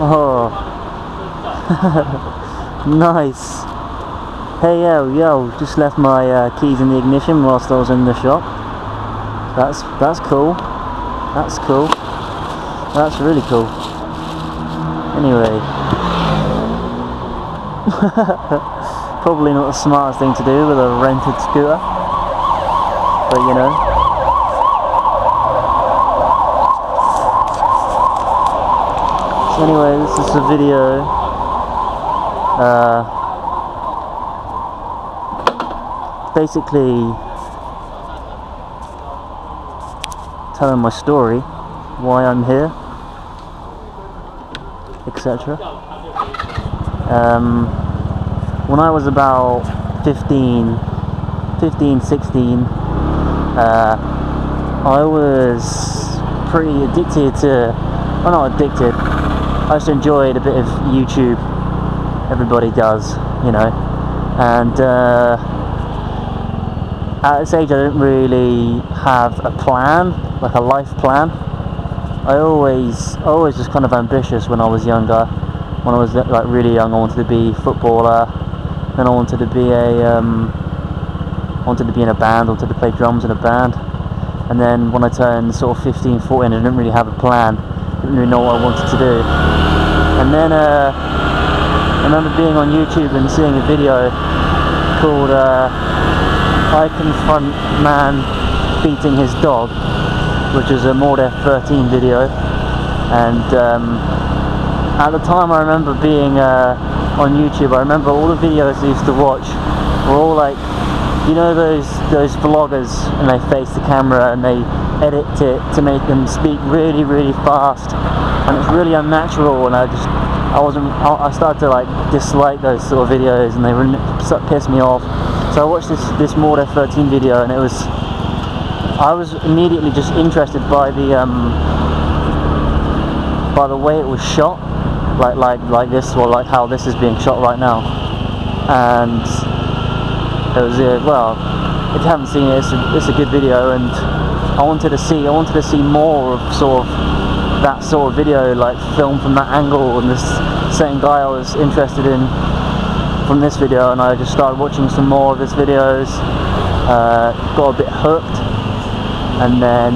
Oh, nice. Hey yo, just left my keys in the ignition whilst I was in the shop. That's cool. That's cool. That's really cool. Anyway, probably not the smartest thing to do with a rented scooter, but you know. So anyway, this is a video. Basically telling my story, why I'm here, etc. When I was about 15, 16, I was pretty addicted to, well, not addicted, I just enjoyed a bit of YouTube. Everybody does, you know, and at this age I didn't really have a plan, like a life plan. I always just kind of ambitious when I was younger. When I was like really young, I wanted to be a footballer, then I wanted to be in a band, wanted to play drums in a band, and then when I turned sort of 15, 14, I didn't really have a plan, didn't really know what I wanted to do. And then I remember being on YouTube and seeing a video called I Confront Man Beating His Dog, which is a M13 video, and at the time I remember being on YouTube, I remember all the videos I used to watch were all like, you know, those vloggers, and they face the camera and they edit it to make them speak really, really fast, and it's really unnatural, and I started to like dislike those sort of videos, and they really pissed me off. So I watched this M13 video, and I was immediately just interested by the way it was shot, like this, or like how this is being shot right now. And it was well, if you haven't seen it, it's a good video, and I wanted to see more of sort of that sort of video, like filmed from that angle, and this same guy I was interested in from this video, and I just started watching some more of his videos, got a bit hooked, and then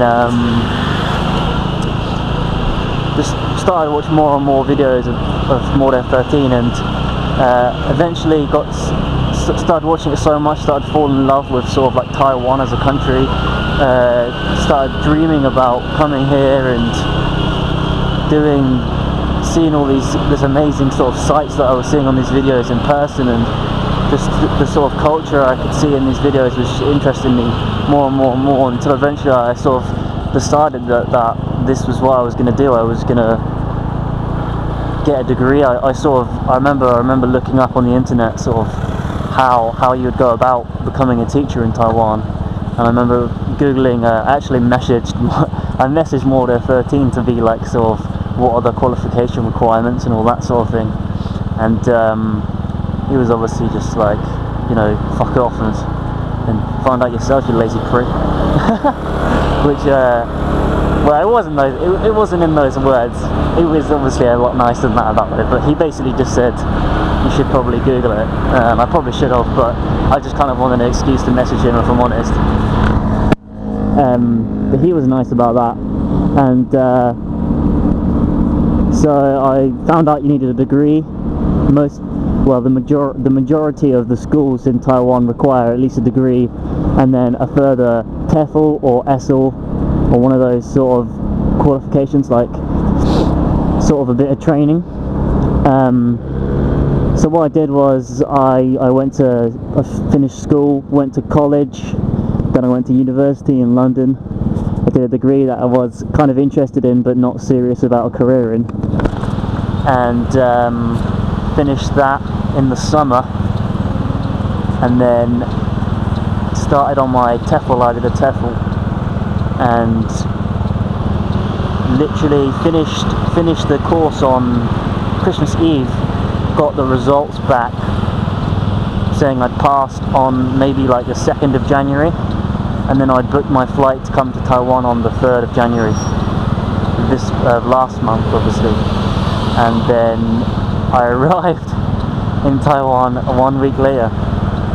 just started watching more and more videos of M13, and eventually started watching it so much, started falling in love with sort of like Taiwan as a country, started dreaming about coming here and seeing all this amazing sort of sights that I was seeing on these videos in person, and just the sort of culture I could see in these videos was interesting me more and more and more, until eventually I sort of decided that this was what I was going to do. I was going to get a degree. I remember looking up on the internet sort of how you would go about becoming a teacher in Taiwan, and I remember googling, I messaged M13 to be like sort of what are the qualification requirements and all that sort of thing, and he was obviously just like, you know, fuck off and find out yourself, you lazy prick. Which well, it wasn't in those words. It was obviously a lot nicer than that about it, but he basically just said you should probably Google it. I probably should have, but I just kind of wanted an excuse to message him, if I'm honest. But he was nice about that, and so I found out you needed a degree. The majority of the schools in Taiwan require at least a degree, and then a further TEFL or ESL, or one of those sort of qualifications, like sort of a bit of training. So what I did was I finished school, went to college, then I went to university in London. I did a degree that I was kind of interested in but not serious about a career in, and finished that in the summer, and then started on my TEFL. I did a TEFL and literally finished the course on Christmas Eve, got the results back saying I'd passed on maybe like the 2nd of January, and then I'd booked my flight to come to Taiwan on the 3rd of January, this last month obviously. and then I arrived in Taiwan 1 week later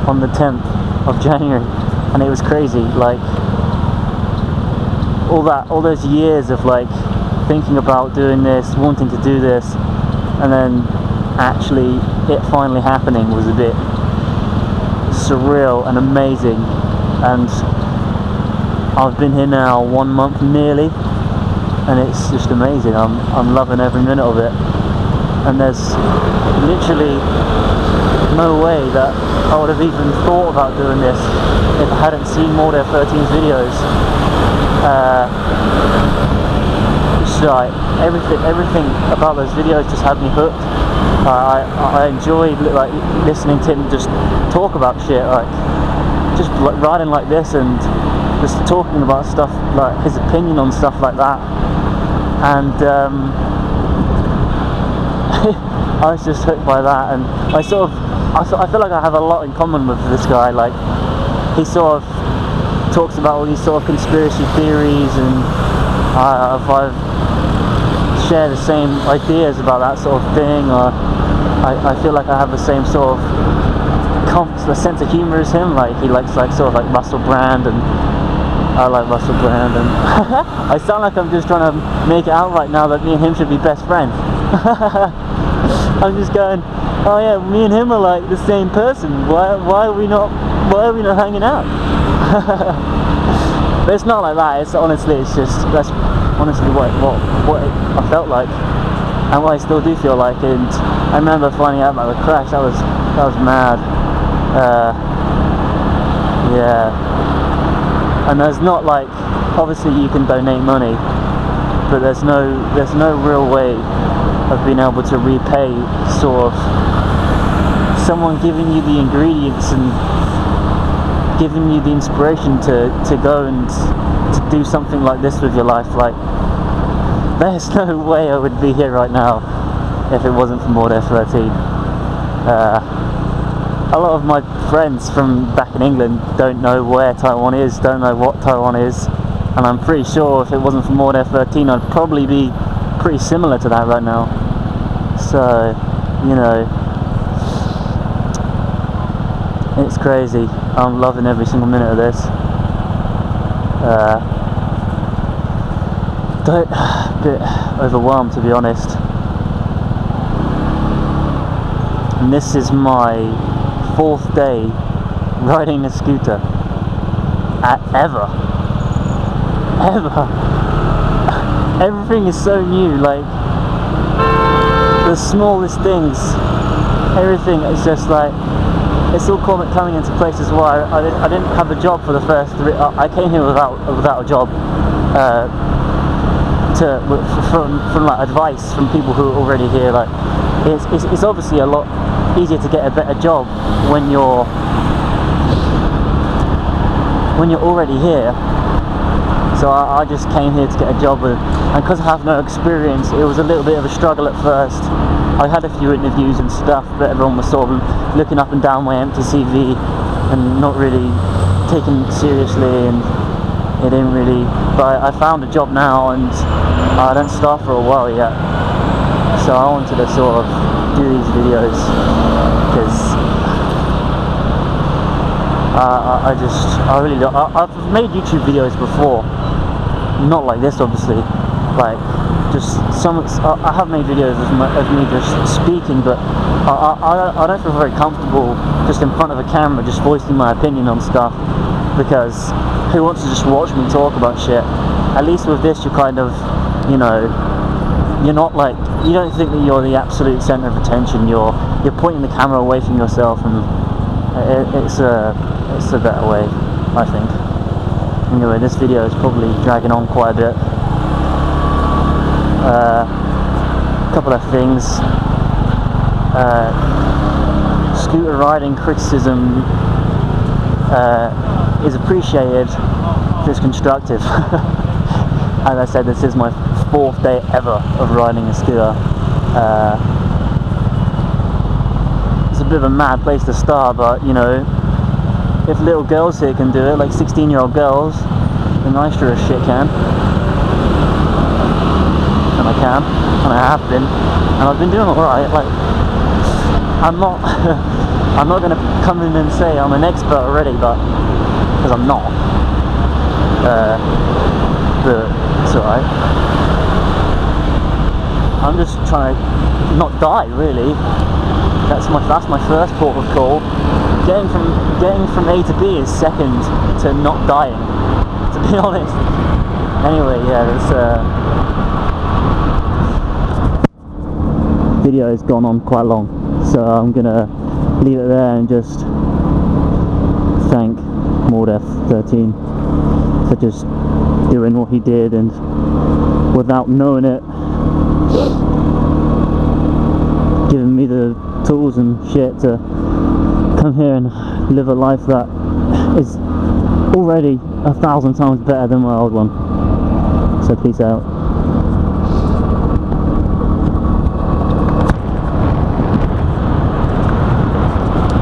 on the 10th of January, and it was crazy. Like all those years of like thinking about doing this, wanting to do this, and then actually it finally happening was a bit surreal and amazing. And I've been here now 1 month nearly, and it's just amazing. I'm loving every minute of it, and there's literally no way that I would have even thought about doing this if I hadn't seen more than 13's videos. It's like everything about those videos just had me hooked. I enjoyed like listening to him just talk about shit, like just like riding like this and just talking about stuff, like his opinion on stuff like that. And I was just hooked by that, and I feel like I have a lot in common with this guy. Like he sort of talks about all these sort of conspiracy theories, and I share the same ideas about that sort of thing, or I feel like I have the same sort of sense of humour as him. Like he likes like sort of like Russell Brand, and I like Russell Brand, and I sound like I'm just trying to make it out right now that me and him should be best friends. I'm just going, oh yeah, me and him are like the same person. Why are we not hanging out? But it's not like that. It's honestly, that's honestly what I felt like, and what I still do feel like. And I remember finding out about the crash. That was mad. Yeah. And there's not like, obviously you can donate money, but there's no real way of being able to repay sort of someone giving you the ingredients and giving you the inspiration to go and to do something like this with your life. Like there's no way I would be here right now if it wasn't for more than 13. A lot of my friends from back in England don't know where Taiwan is, don't know what Taiwan is, and I'm pretty sure if it wasn't for more than 13 I'd probably be pretty similar to that right now. So, you know, it's crazy. I'm loving every single minute of this. A bit overwhelmed, to be honest. And this is my 4th day riding a scooter ever. Everything is so new, like the smallest things, everything is just like, it's all coming into place as well. I didn't have a job for the first 3. I came here without a job, from like advice from people who are already here. Like it's obviously a lot easier to get a better job when you're already here. So I just came here to get a job, and because I have no experience, it was a little bit of a struggle at first. I had a few interviews and stuff, but everyone was sort of looking up and down my empty CV and not really taking it seriously, and it didn't really. But I found a job now, and I don't start for a while yet. So I wanted to sort of do these videos because I've made YouTube videos before, not like this obviously, like just I have made videos of me just speaking, but I don't feel very comfortable just in front of a camera just voicing my opinion on stuff, because who wants to just watch me talk about shit? At least with this you're kind of, you know, you're not like, you don't think that you're the absolute center of attention, you're pointing the camera away from yourself, and it's a better way, I think. Anyway, this video is probably dragging on quite a bit. A couple of things. Scooter riding criticism is appreciated if it's constructive. As I said, this is my 4th day ever of riding a scooter. It's a bit of a mad place to start, but you know, if little girls here can do it, like 16-year-old girls, then I sure as shit can. And I can, and I have been, and I've been doing alright. Like, I'm not I'm not going to come in and say I'm an expert already, but because I'm not. But it's alright. I'm just trying to not die, really. That's my first port of call. Getting from A to B is second to not dying, to be honest. Anyway, yeah, this video has gone on quite long, so I'm gonna leave it there and just thank M13 for just doing what he did, and without knowing it, giving me the tools and shit to come here and live a life that is already 1,000 times better than my old one. So peace out.